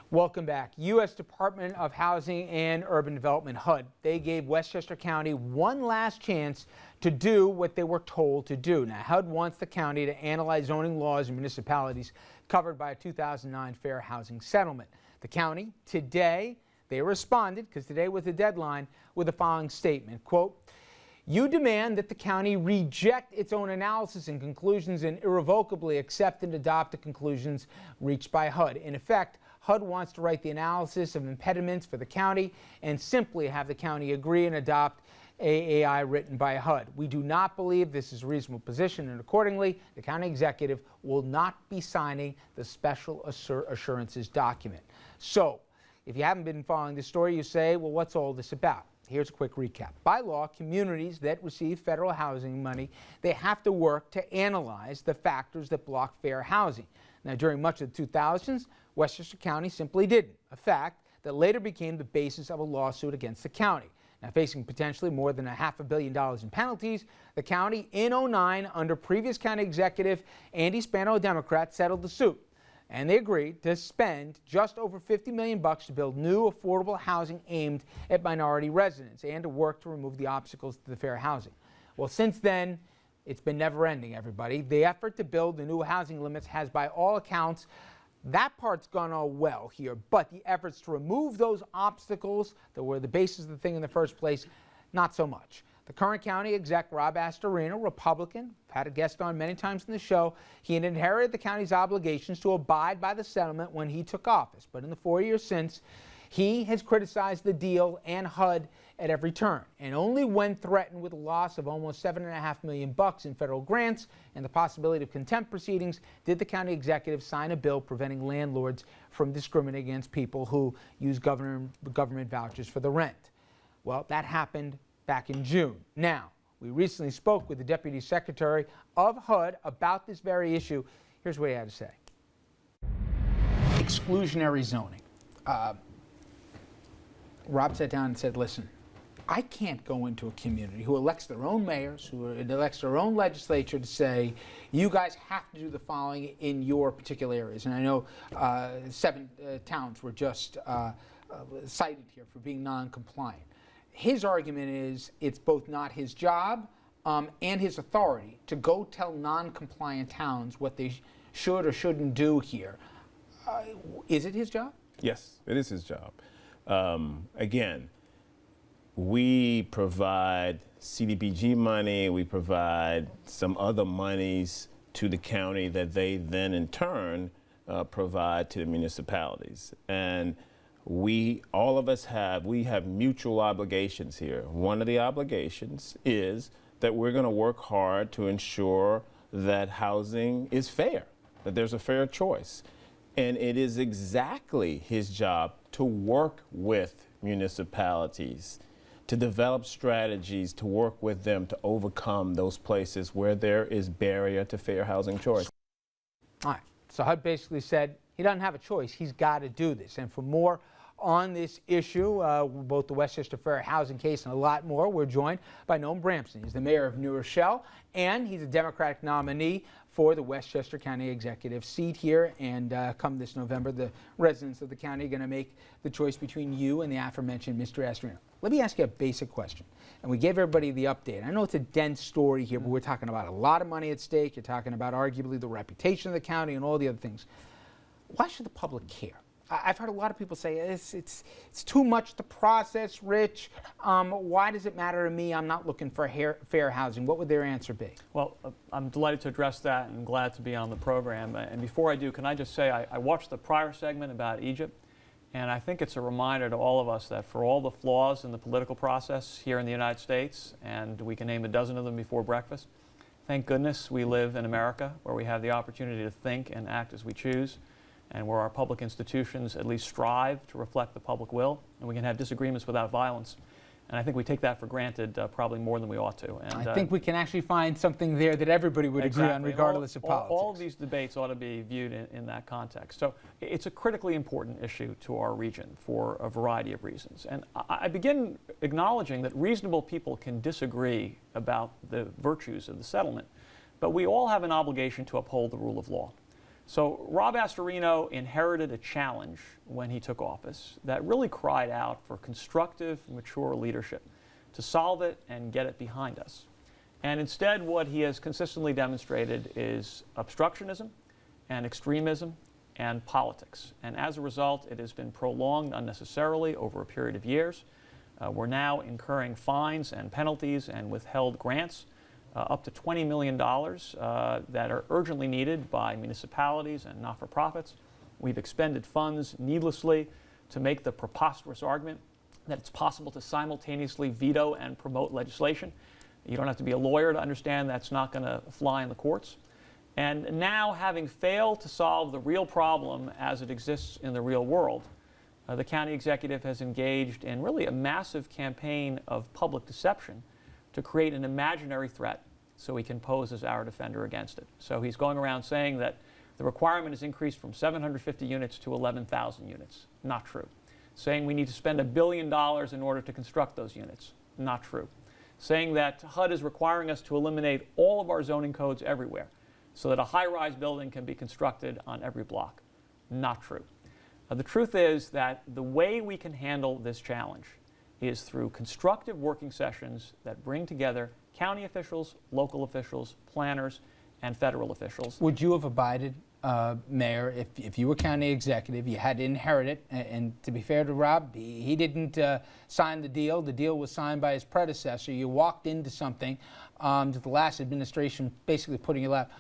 Welcome back. U.S. Department of Housing and Urban Development, HUD, they gave Westchester County one last chance to do what they were told to do. Now, HUD wants the county to analyze zoning laws in municipalities covered by a 2009 fair housing settlement. The county, today, they responded, because today was the deadline, with the following statement, quote, "You demand that the county reject its own analysis and conclusions and irrevocably accept and adopt the conclusions reached by HUD. In effect, HUD wants to write the analysis of impediments for the county and simply have the county agree and adopt AAI written by HUD. We do not believe this is a reasonable position, and accordingly, the county executive will not be signing the special assurances document." So, if you haven't been following this story, you say, well, what's all this about? Here's a quick recap. By law, communities that receive federal housing money, they have to work to analyze the factors that block fair housing. Now, during much of the 2000s, Westchester County simply didn't, a fact that later became the basis of a lawsuit against the county. Now, facing potentially more than $500 million in penalties, the county in '09, under previous county executive Andy Spano, a Democrat, settled the suit. And they agreed to spend just over $50 million to build new affordable housing aimed at minority residents and to work to remove the obstacles to the fair housing. Well, since then, it's been never-ending, everybody. The effort to build the new housing limits has, by all accounts, that part's gone all well here, but the efforts to remove those obstacles that were the basis of the thing in the first place, not so much. The current county exec, Rob Astorino, Republican, had a guest on many times in the show. He had inherited the county's obligations to abide by the settlement when he took office. But in the 4 years since, he has criticized the deal and HUD at every turn. And only when threatened with a loss of almost $7.5 million in federal grants and the possibility of contempt proceedings did the county executive sign a bill preventing landlords from discriminating against people who use government vouchers for the rent. Well, that happened back in June. Now, we recently spoke with the Deputy Secretary of HUD about this very issue. Here's what he had to say. Exclusionary zoning. Rob sat down and said, listen, I can't go into a community who elects their own mayors, who elects their own legislature to say, you guys have to do the following in your particular areas. And I know 7 towns were just cited here for being non-compliant. His argument is it's both not his job and his authority to go tell non-compliant towns what they should or shouldn't do here. Is it his job? Yes, it is his job. Again, we provide CDBG money, we provide some other monies to the county that they then in turn provide to the municipalities. And all of us have mutual obligations here. One of the obligations is that we're going to work hard to ensure that housing is fair, that there's a fair choice. And it is exactly his job to work with municipalities, to develop strategies, to work with them to overcome those places where there is barrier to fair housing choice. All right, so HUD basically said he doesn't have a choice, he's got to do this. And for more on this issue, both the Westchester Fair Housing case and a lot more, we're joined by Noam Bramson. He's the mayor of New Rochelle, and he's a Democratic nominee for the Westchester County Executive seat here. And come this November, the residents of the county are going to make the choice between you and the aforementioned Mr. Astorino. Let me ask you a basic question. And we gave everybody the update. I know it's a dense story here, but we're talking about a lot of money at stake. You're talking about arguably the reputation of the county and all the other things. Why should the public care? I've heard a lot of people say it's too much to process, Rich. Why does it matter to me? I'm not looking for fair housing. What would their answer be? Well, I'm delighted to address that and glad to be on the program. And before I do, can I just say I watched the prior segment about Egypt, and I think it's a reminder to all of us that for all the flaws in the political process here in the United States, and we can name a dozen of them before breakfast, thank goodness we live in America where we have the opportunity to think and act as we choose, and where our public institutions at least strive to reflect the public will, and we can have disagreements without violence. And I think we take that for granted probably more than we ought to. And I think we can actually find something there that everybody would agree on, regardless of politics. All of these debates ought to be viewed in that context. So it's a critically important issue to our region for a variety of reasons. And I begin acknowledging that reasonable people can disagree about the virtues of the settlement, but we all have an obligation to uphold the rule of law. So Rob Astorino inherited a challenge when he took office that really cried out for constructive, mature leadership to solve it and get it behind us. And instead, what he has consistently demonstrated is obstructionism and extremism and politics. And as a result, it has been prolonged unnecessarily over a period of years. We're now incurring fines and penalties and withheld grants up to $20 million that are urgently needed by municipalities and not-for-profits. We've expended funds needlessly to make the preposterous argument that it's possible to simultaneously veto and promote legislation. You don't have to be a lawyer to understand that's not going to fly in the courts. And now, having failed to solve the real problem as it exists in the real world, the county executive has engaged in really a massive campaign of public deception to create an imaginary threat so he can pose as our defender against it. So he's going around saying that the requirement is increased from 750 units to 11,000 units. Not true. Saying we need to spend $1 billion in order to construct those units. Not true. Saying that HUD is requiring us to eliminate all of our zoning codes everywhere so that a high-rise building can be constructed on every block. Not true. The truth is that the way we can handle this challenge is through constructive working sessions that bring together county officials, local officials, planners, and federal officials. Would you have abided, Mayor, if you were county executive, you had to inherit it, and to be fair to Rob, he didn't sign the deal. The deal was signed by his predecessor. You walked into something that the last administration basically put in your lap.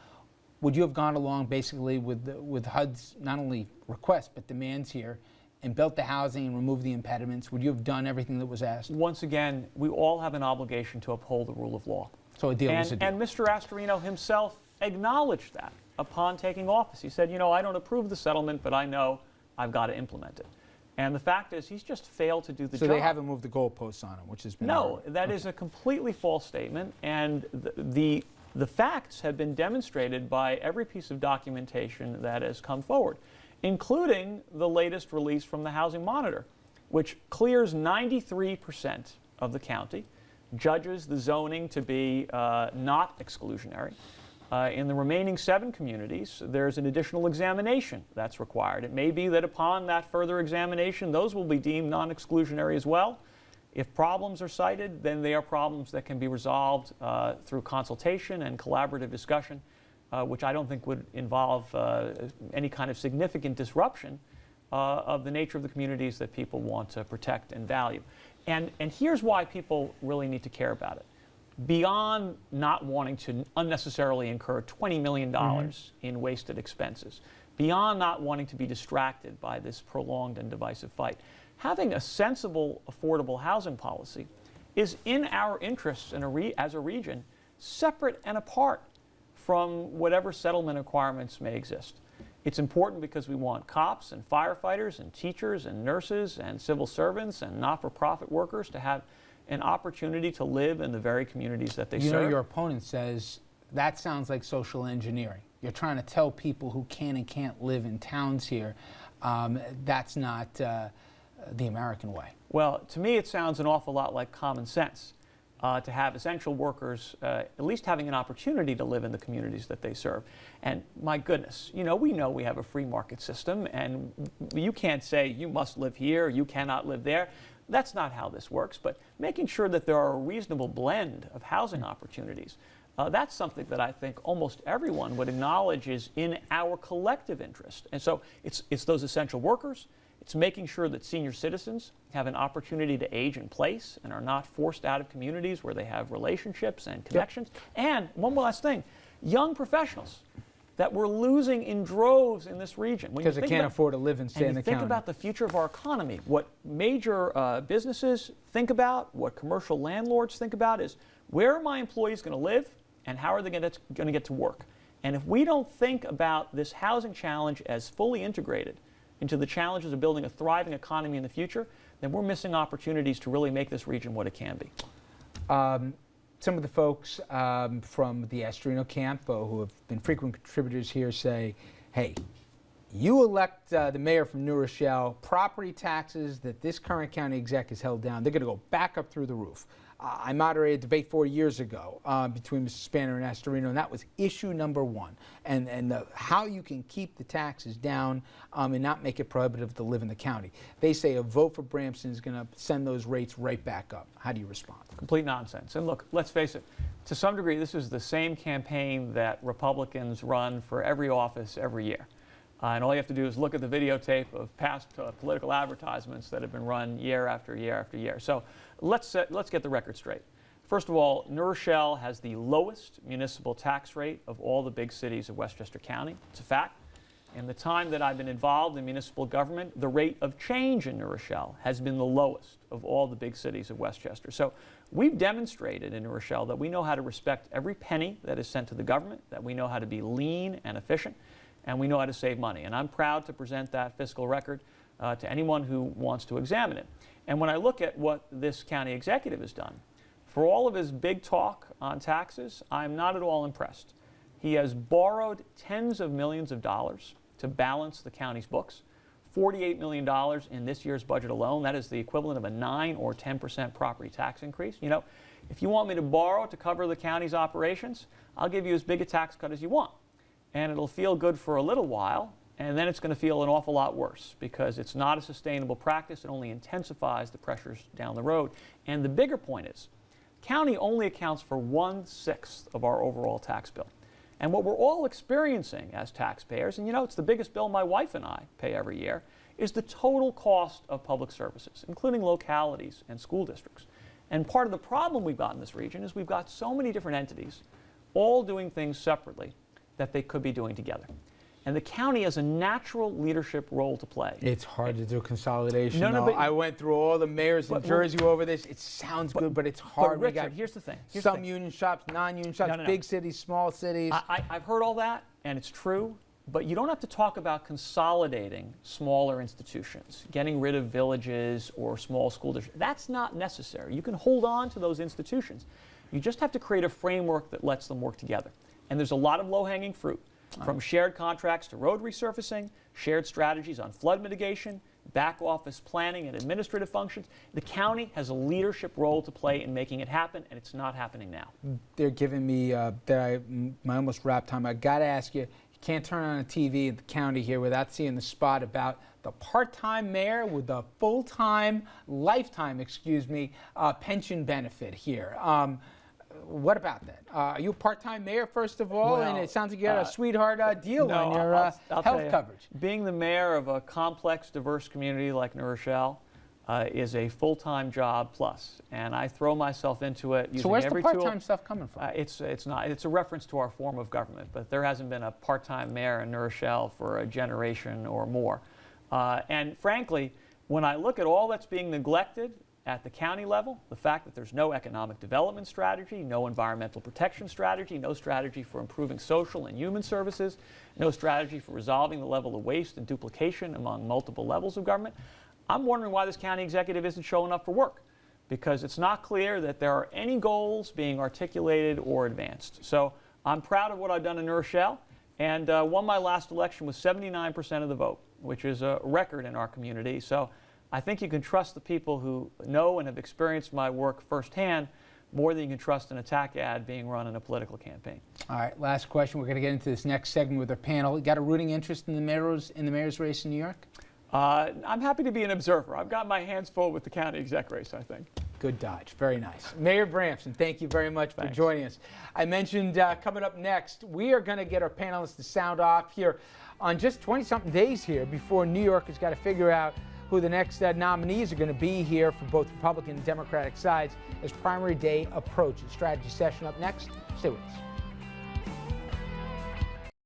Would you have gone along basically with HUD's not only request but demands here and built the housing and removed the impediments? Would you have done everything that was asked? Once again, we all have an obligation to uphold the rule of law. So a deal was a deal. And Mr. Astorino himself acknowledged that upon taking office. He said, you know, I don't approve the settlement, but I know I've got to implement it. And the fact is, he's just failed to do the job. So they haven't moved the goalposts on him, which has been... No, that is a completely false statement. And the facts have been demonstrated by every piece of documentation that has come forward, including the latest release from the Housing Monitor, which clears 93% of the county, judges the zoning to be not exclusionary. In the remaining 7 communities, there's an additional examination that's required. It may be that upon that further examination, those will be deemed non-exclusionary as well. If problems are cited, then they are problems that can be resolved through consultation and collaborative discussion, which I don't think would involve any kind of significant disruption of the nature of the communities that people want to protect and value. And here's why people really need to care about it. Beyond not wanting to unnecessarily incur $20 million in wasted expenses, beyond not wanting to be distracted by this prolonged and divisive fight, having a sensible, affordable housing policy is in our interests as a region, separate and apart from whatever settlement requirements may exist. It's important because we want cops and firefighters and teachers and nurses and civil servants and not-for-profit workers to have an opportunity to live in the very communities that they serve. You know, your opponent says that sounds like social engineering. You're trying to tell people who can and can't live in towns here that's not the American way. Well, to me, it sounds an awful lot like common sense to have essential workers at least having an opportunity to live in the communities that they serve. And my goodness, you know we have a free market system, and you can't say you must live here, you cannot live there. That's not how this works, but making sure that there are a reasonable blend of housing opportunities, that's something that I think almost everyone would acknowledge is in our collective interest. And so it's those essential workers, it's making sure that senior citizens have an opportunity to age in place and are not forced out of communities where they have relationships and connections. Yep. And one last thing, young professionals that we're losing in droves in this region. Because they can't afford to live and stay in the county. Think about the future of our economy. What major businesses think about, what commercial landlords think about is, where are my employees going to live and how are they going to get to work? And if we don't think about this housing challenge as fully integrated into the challenges of building a thriving economy in the future, then we're missing opportunities to really make this region what it can be. Some of the folks from the Astorino camp who have been frequent contributors here say, hey, you elect the mayor from New Rochelle, property taxes that this current county exec has held down, they're going to go back up through the roof. I moderated a debate 4 years ago between Mr. Spanner and Astorino, and that was issue number one. And how you can keep the taxes down and not make it prohibitive to live in the county. They say a vote for Bramson is going to send those rates right back up. How do you respond? Complete nonsense. And look, let's face it, to some degree, this is the same campaign that Republicans run for every office every year. And all you have to do is look at the videotape of past political advertisements that have been run year after year after year. So let's get the record straight. First of all, New Rochelle has the lowest municipal tax rate of all the big cities of Westchester County. It's a fact. In the time that I've been involved in municipal government, the rate of change in New Rochelle has been the lowest of all the big cities of Westchester. So we've demonstrated in New Rochelle that we know how to respect every penny that is sent to the government, that we know how to be lean and efficient, and we know how to save money. And I'm proud to present that fiscal record to anyone who wants to examine it. And when I look at what this county executive has done, for all of his big talk on taxes, I'm not at all impressed. He has borrowed tens of millions of dollars to balance the county's books. $48 million in this year's budget alone. That is the equivalent of a 9 or 10% property tax increase. You know, if you want me to borrow to cover the county's operations, I'll give you as big a tax cut as you want. And it'll feel good for a little while, and then it's going to feel an awful lot worse because it's not a sustainable practice. It only intensifies the pressures down the road. And the bigger point is, county only accounts for 1/6 of our overall tax bill. And what we're all experiencing as taxpayers, and you know, it's the biggest bill my wife and I pay every year, is the total cost of public services, including localities and school districts. And part of the problem we've got in this region is we've got so many different entities all doing things separately that they could be doing together. And the county has a natural leadership role to play. It's hard to do consolidation. No, But but I went through all the mayors in Jersey over this. It sounds good, but it's hard. But Richard, here's the thing. Some union shops, non-union shops, No. big cities, small cities. I've heard all that, and it's true, but you don't have to talk about consolidating smaller institutions, getting rid of villages or small school districts. That's not necessary. You can hold on to those institutions. You just have to create a framework that lets them work together. And there's a lot of low-hanging fruit, from shared contracts to road resurfacing, shared strategies on flood mitigation, back office planning and administrative functions. The county has a leadership role to play in making it happen, and it's not happening now. They're giving me my almost wrap time. I got to ask you, you can't turn on a TV in the county here without seeing the spot about the part-time mayor with the full-time, lifetime, pension benefit here. What about that? Are you a part-time mayor, first of all? Well, and it sounds like you got a sweetheart deal on your I'll health coverage. Being the mayor of a complex, diverse community like New Rochelle is a full-time job plus, and I throw myself into it using So where's every the part-time stuff coming from? It's not. It's a reference to our form of government, but there hasn't been a part-time mayor in New Rochelle for a generation or more. And frankly, when I look at all that's being neglected at the county level, the fact that there's no economic development strategy, no environmental protection strategy, no strategy for improving social and human services, no strategy for resolving the level of waste and duplication among multiple levels of government, I'm wondering why this county executive isn't showing up for work, because it's not clear that there are any goals being articulated or advanced. So I'm proud of what I've done in New Rochelle, and won my last election with 79% of the vote, which is a record in our community. So I think you can trust the people who know and have experienced my work firsthand more than you can trust an attack ad being run in a political campaign. All right, last question. We're going to get into this next segment with our panel. You got a rooting interest in the mayor's race in New York? I'm happy to be an observer. I've got my hands full with the county exec race, I think. Good dodge. Very nice. Mayor Bramson, thank you very much for joining us. I mentioned coming up next, we are going to get our panelists to sound off here on just 20-something days here before New York has got to figure out who the next nominees are going to be here for both Republican and Democratic sides as primary day approaches. Strategy session up next. Stay with us.